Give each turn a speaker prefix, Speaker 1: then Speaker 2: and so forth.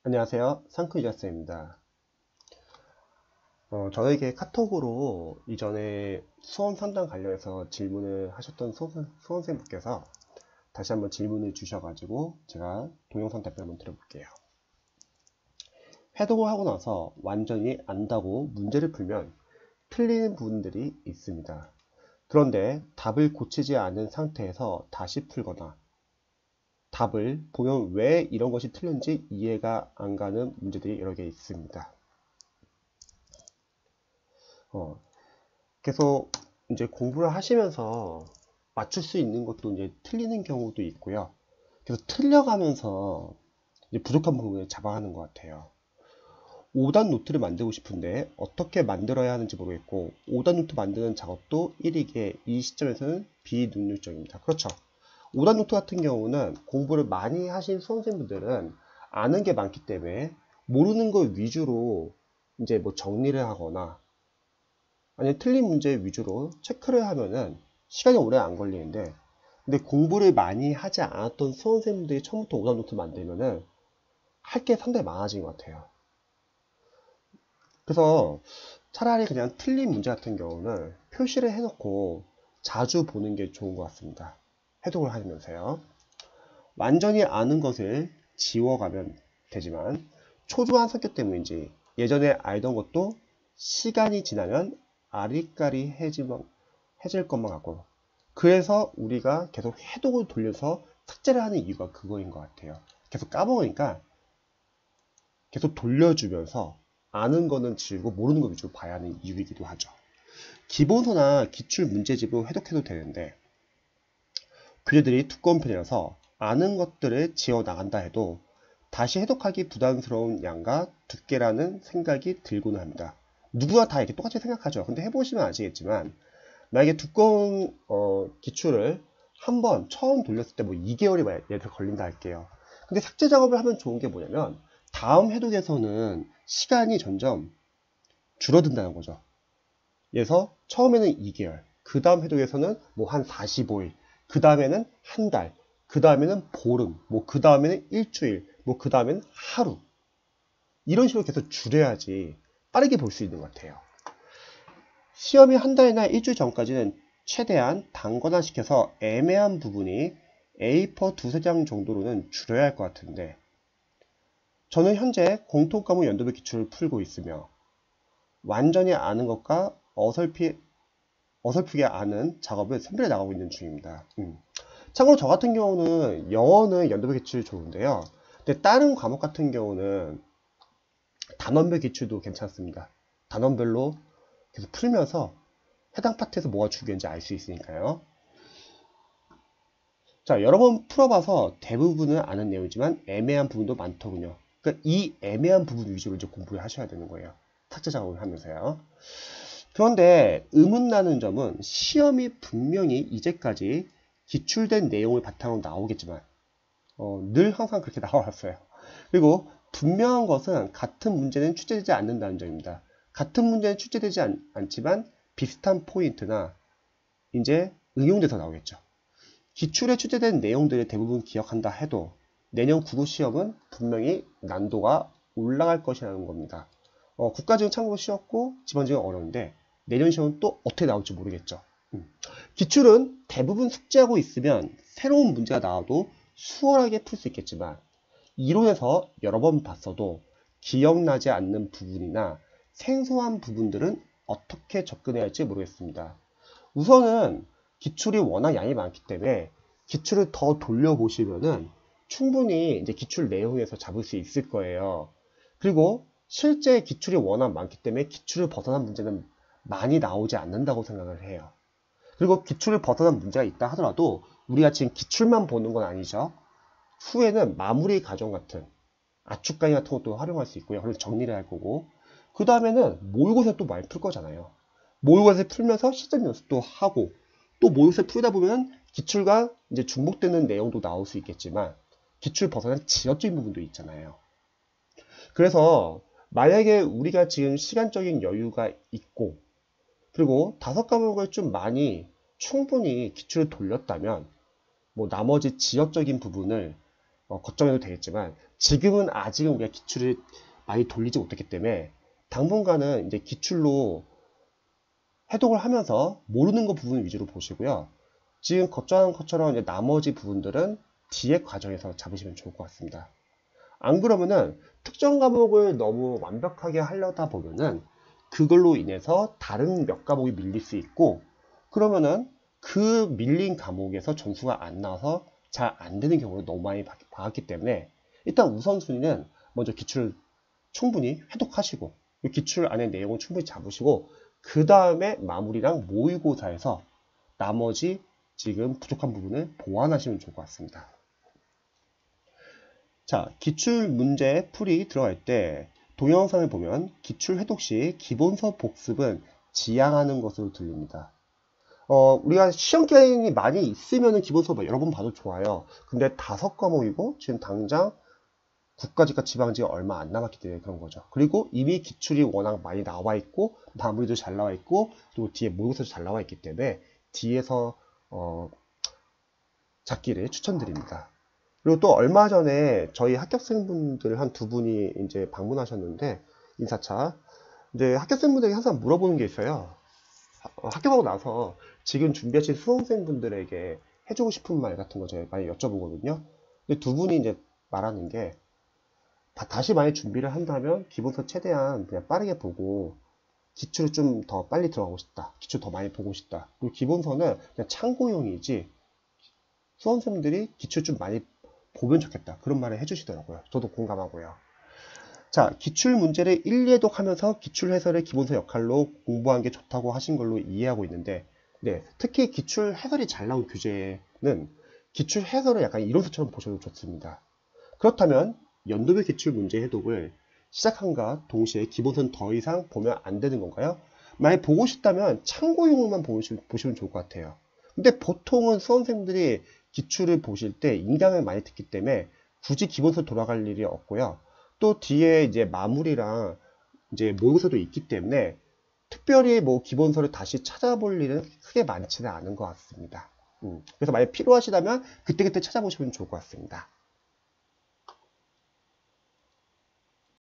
Speaker 1: 안녕하세요. 상크유자쌤입니다. 저에게 카톡으로 이전에 수험 상담 관련해서 질문을 하셨던 수험생분께서 다시 한번 질문을 주셔가지고 제가 동영상 답변 한번 드려볼게요. 해독을 하고 나서 완전히 안다고 문제를 풀면 틀리는 부분들이 있습니다. 그런데 답을 고치지 않은 상태에서 다시 풀거나 답을 보면 왜 이런 것이 틀린지 이해가 안 가는 문제들이 여러 개 있습니다. 어, 계속 이제 공부를 하시면서 맞출 수 있는 것도 이제 틀리는 경우도 있고요. 그래서 틀려가면서 이제 부족한 부분을 잡아가는 것 같아요. 5단 노트를 만들고 싶은데 어떻게 만들어야 하는지 모르겠고 5단 노트 만드는 작업도 일이게 이 시점에서는 비능률적입니다. 그렇죠. 5단 노트 같은 경우는 공부를 많이 하신 수험생분들은 아는 게 많기 때문에 모르는 걸 위주로 이제 뭐 정리를 하거나 아니면 틀린 문제 위주로 체크를 하면은 시간이 오래 안 걸리는데, 근데 공부를 많이 하지 않았던 수험생분들이 처음부터 오답 노트 만들면은 할 게 상당히 많아진 것 같아요. 그래서 차라리 그냥 틀린 문제 같은 경우는 표시를 해놓고 자주 보는 게 좋은 것 같습니다. 해독을 하면서요. 완전히 아는 것을 지워가면 되지만 초조한 성격 때문인지 예전에 알던 것도 시간이 지나면 아리까리해질 것만 같고, 그래서 우리가 계속 해독을 돌려서 삭제를 하는 이유가 그거인 것 같아요. 계속 까먹으니까 계속 돌려주면서 아는 거는 지우고 모르는 거 위주로 봐야 하는 이유이기도 하죠. 기본서나 기출 문제집을 해독해도 되는데 교재들이 두꺼운 편이라서 아는 것들을 지워 나간다 해도 다시 해독하기 부담스러운 양과 두께라는 생각이 들곤 합니다. 누구나 다 이렇게 똑같이 생각하죠. 근데 해보시면 아시겠지만 만약에 두꺼운 기출을 한번 처음 돌렸을 때 뭐 2개월이 예를 들어 걸린다 할게요. 근데 삭제 작업을 하면 좋은 게 뭐냐면 다음 해독에서는 시간이 점점 줄어든다는 거죠. 그래서 처음에는 2개월, 그 다음 해독에서는 뭐 한 45일, 그 다음에는 한 달, 그 다음에는 보름, 뭐 그 다음에는 일주일, 뭐 그 다음에는 하루. 이런 식으로 계속 줄여야지 빠르게 볼 수 있는 것 같아요. 시험이 한 달이나 일주일 전까지는 최대한 단권화시켜서 애매한 부분이 A4 두세 장 정도로는 줄여야 할 것 같은데, 저는 현재 공통과목 연도별 기출을 풀고 있으며 완전히 아는 것과 어설프게 아는 작업을 선별해 나가고 있는 중입니다. 참고로 저 같은 경우는 영어는 연도별 기출이 좋은데요. 근데 다른 과목 같은 경우는 단원별 기출도 괜찮습니다. 단원별로 계속 풀면서 해당 파트에서 뭐가 중요한지 알 수 있으니까요. 자, 여러 번 풀어봐서 대부분은 아는 내용이지만 애매한 부분도 많더군요. 그러니까 이 애매한 부분 위주로 이제 공부를 하셔야 되는 거예요. 삭제 작업을 하면서요. 그런데 의문나는 점은 시험이 분명히 이제까지 기출된 내용을 바탕으로 나오겠지만 늘 항상 그렇게 나와왔어요. 그리고 분명한 것은 같은 문제는 출제되지 않는다는 점입니다. 같은 문제는 출제되지 않지만 비슷한 포인트나 이제 응용돼서 나오겠죠. 기출에 출제된 내용들을 대부분 기억한다 해도 내년 국어시험은 분명히 난도가 올라갈 것이라는 겁니다. 국가지원 참고로 쉬웠고 지방지원 어려운데 내년 시험은 또 어떻게 나올지 모르겠죠. 기출은 대부분 숙지하고 있으면 새로운 문제가 나와도 수월하게 풀 수 있겠지만 이론에서 여러 번 봤어도 기억나지 않는 부분이나 생소한 부분들은 어떻게 접근해야 할지 모르겠습니다. 우선은 기출이 워낙 양이 많기 때문에 기출을 더 돌려보시면은 충분히 이제 기출 내용에서 잡을 수 있을 거예요. 그리고 실제 기출이 워낙 많기 때문에 기출을 벗어난 문제는 많이 나오지 않는다고 생각을 해요. 그리고 기출을 벗어난 문제가 있다 하더라도 우리가 지금 기출만 보는 건 아니죠. 후에는 마무리 과정 같은 압축 강의 같은 것도 활용할 수 있고요. 그래서 정리를 할 거고, 그 다음에는 모의고사 또 많이 풀 거잖아요. 모의고사 풀면서 시점 연습도 하고, 또 모의고사 풀다 보면 기출과 이제 중복되는 내용도 나올 수 있겠지만 기출 벗어난 지역적인 부분도 있잖아요. 그래서 만약에 우리가 지금 시간적인 여유가 있고 그리고 5과목을 좀 많이 충분히 기출을 돌렸다면 뭐 나머지 지역적인 부분을 걱정해도 되겠지만 지금은 아직은 우리가 기출을 많이 돌리지 못했기 때문에 당분간은 이제 기출로 해독을 하면서 모르는 거 부분 위주로 보시고요. 지금 걱정한 것처럼 이제 나머지 부분들은 뒤에 과정에서 잡으시면 좋을 것 같습니다. 안 그러면은 특정 과목을 너무 완벽하게 하려다 보면은 그걸로 인해서 다른 몇 과목이 밀릴 수 있고, 그러면은 그 밀린 과목에서 점수가 안 나와서 잘 안 되는 경우를 너무 많이 봤기 때문에 일단 우선순위는 먼저 기출을 충분히 회독하시고 기출 안에 내용을 충분히 잡으시고 그 다음에 마무리랑 모의고사에서 나머지 지금 부족한 부분을 보완하시면 좋을 것 같습니다. 자, 기출 문제 풀이 들어갈 때 동영상을 보면 기출 회독 시 기본서 복습은 지양하는 것으로 들립니다. 우리가 시험 기간이 많이 있으면 기본서 여러 번 봐도 좋아요. 근데 5과목이고 지금 당장 국가직과 지방직이 얼마 안 남았기 때문에 그런 거죠. 그리고 이미 기출이 워낙 많이 나와 있고 마무리도 잘 나와 있고 또 뒤에 모의고사도 잘 나와 있기 때문에 뒤에서 잡기를 추천드립니다. 그리고 또 얼마 전에 저희 합격생분들 한 2분이 이제 방문하셨는데 인사차 이제 합격생분들에게 항상 물어보는 게 있어요. 합격하고 나서 지금 준비하신 수험생분들에게 해주고 싶은 말 같은 거 제가 많이 여쭤보거든요. 근데 2분이 이제 말하는 게 다시 많이 준비를 한다면 기본서 최대한 그냥 빠르게 보고 기출을 좀 더 빨리 들어가고 싶다. 기출 더 많이 보고 싶다. 그리고 기본서는 그냥 참고용이지 수험생들이 기출 좀 많이 보면 좋겠다. 그런 말을 해주시더라고요. 저도 공감하고요. 자, 기출 문제를 1, 2회독 하면서 기출 해설의 기본서 역할로 공부한 게 좋다고 하신 걸로 이해하고 있는데, 네, 특히 기출 해설이 잘 나온 교재는 기출 해설을 약간 이론서처럼 보셔도 좋습니다. 그렇다면 연도별 기출 문제 해독을 시작함과 동시에 기본서는 더 이상 보면 안 되는 건가요? 만약 보고 싶다면 참고용으로만 보시면 좋을 것 같아요. 근데 보통은 수험생들이 기출을 보실 때 인강을 많이 듣기 때문에 굳이 기본서 돌아갈 일이 없고요. 또 뒤에 이제 마무리랑 이제 모의고사도 있기 때문에 특별히 뭐 기본서를 다시 찾아볼 일은 크게 많지는 않은 것 같습니다. 그래서 만약 필요하시다면 그때그때 찾아보시면 좋을 것 같습니다.